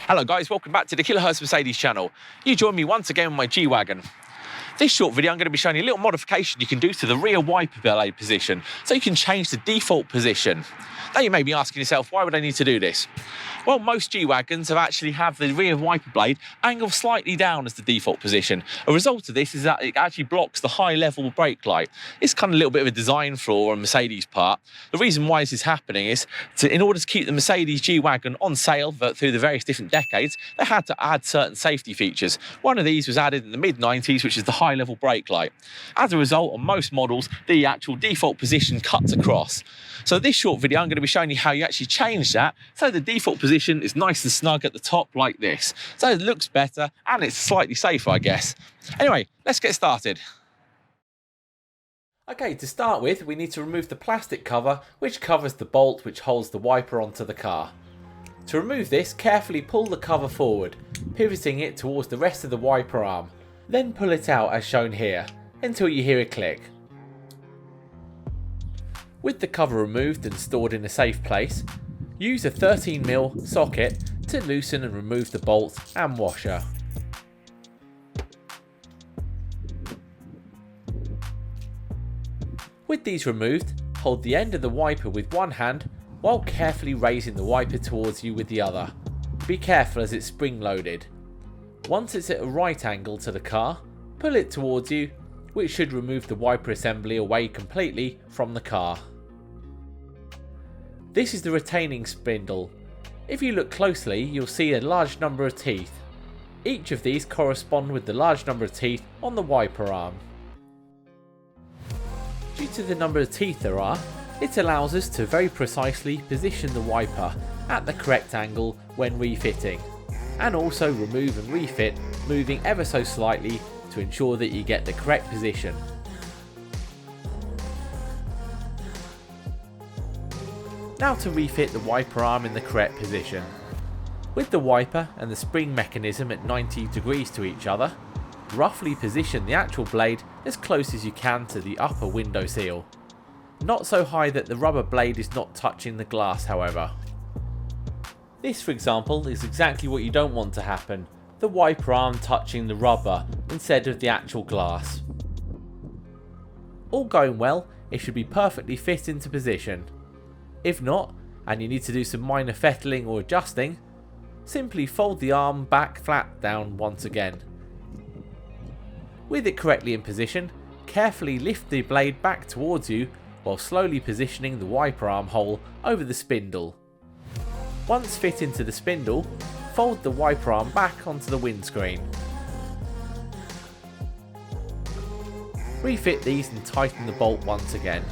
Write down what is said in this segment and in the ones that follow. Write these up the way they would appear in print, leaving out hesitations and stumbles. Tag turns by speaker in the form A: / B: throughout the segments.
A: Hello guys, welcome back to the Kilohertz Mercedes channel. You join me once again with my G Wagon. This short video I'm going to be showing you a little modification you can do to the rear wiper blade position so you can change the default position. Now you may be asking yourself, why would I need to do this? Well, most G Wagons have the rear wiper blade angled slightly down as the default position. A result of this is that it actually blocks the high level brake light. It's kind of a little bit of a design flaw on Mercedes' part. The reason why this is happening is in order to keep the Mercedes G Wagon on sale through the various different decades, they had to add certain safety features. One of these was added in the mid-90s, which is the high level brake light. As a result, on most models, the actual default position cuts across. So this short video, I'm going to be showing you how you actually change that so the default position is nice and snug at the top like this. So it looks better and it's slightly safer, I guess. Anyway, let's get started. Okay, to start with, we need to remove the plastic cover which covers the bolt which holds the wiper onto the car. To remove this, carefully pull the cover forward, pivoting it towards the rest of the wiper arm. Then pull it out as shown here, until you hear a click. With the cover removed and stored in a safe place, use a 13mm socket to loosen and remove the bolt and washer. With these removed, hold the end of the wiper with one hand while carefully raising the wiper towards you with the other. Be careful as it's spring loaded. Once it's at a right angle to the car, pull it towards you, which should remove the wiper assembly away completely from the car. This is the retaining spindle. If you look closely, you'll see a large number of teeth. Each of these correspond with the large number of teeth on the wiper arm. Due to the number of teeth there are, it allows us to very precisely position the wiper at the correct angle when refitting, and also remove and refit, moving ever so slightly to ensure that you get the correct position. Now to refit the wiper arm in the correct position. With the wiper and the spring mechanism at 90 degrees to each other, roughly position the actual blade as close as you can to the upper window sill. Not so high that the rubber blade is not touching the glass, however. This, for example, is exactly what you don't want to happen, the wiper arm touching the rubber instead of the actual glass. All going well, it should be perfectly fit into position. If not, and you need to do some minor fettling or adjusting, simply fold the arm back flat down once again. With it correctly in position, carefully lift the blade back towards you while slowly positioning the wiper arm hole over the spindle. Once fit into the spindle, fold the wiper arm back onto the windscreen. Refit these and tighten the bolt once again.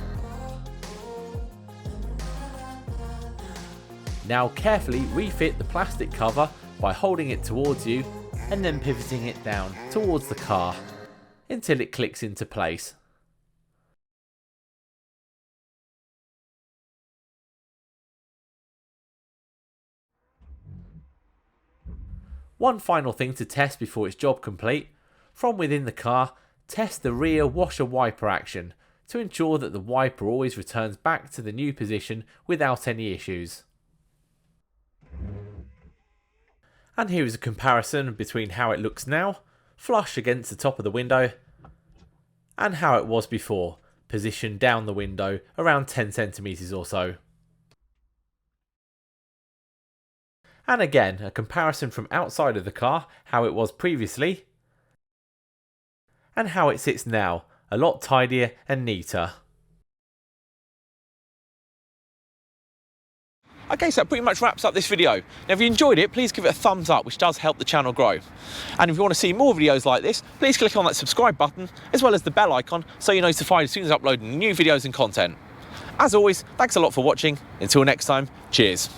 A: Now carefully refit the plastic cover by holding it towards you and then pivoting it down towards the car until it clicks into place. One final thing to test before it's job complete. From within the car, test the rear washer wiper action to ensure that the wiper always returns back to the new position without any issues. And here is a comparison between how it looks now, flush against the top of the window, and how it was before, positioned down the window around 10 centimeters or so. And again, a comparison from outside of the car, how it was previously, and how it sits now, a lot tidier and neater. Okay, so that pretty much wraps up this video. Now if you enjoyed it, please give it a thumbs up, which does help the channel grow. And if you want to see more videos like this, please click on that subscribe button, as well as the bell icon, so you're notified as soon as I upload new videos and content. As always, thanks a lot for watching. Until next time, cheers.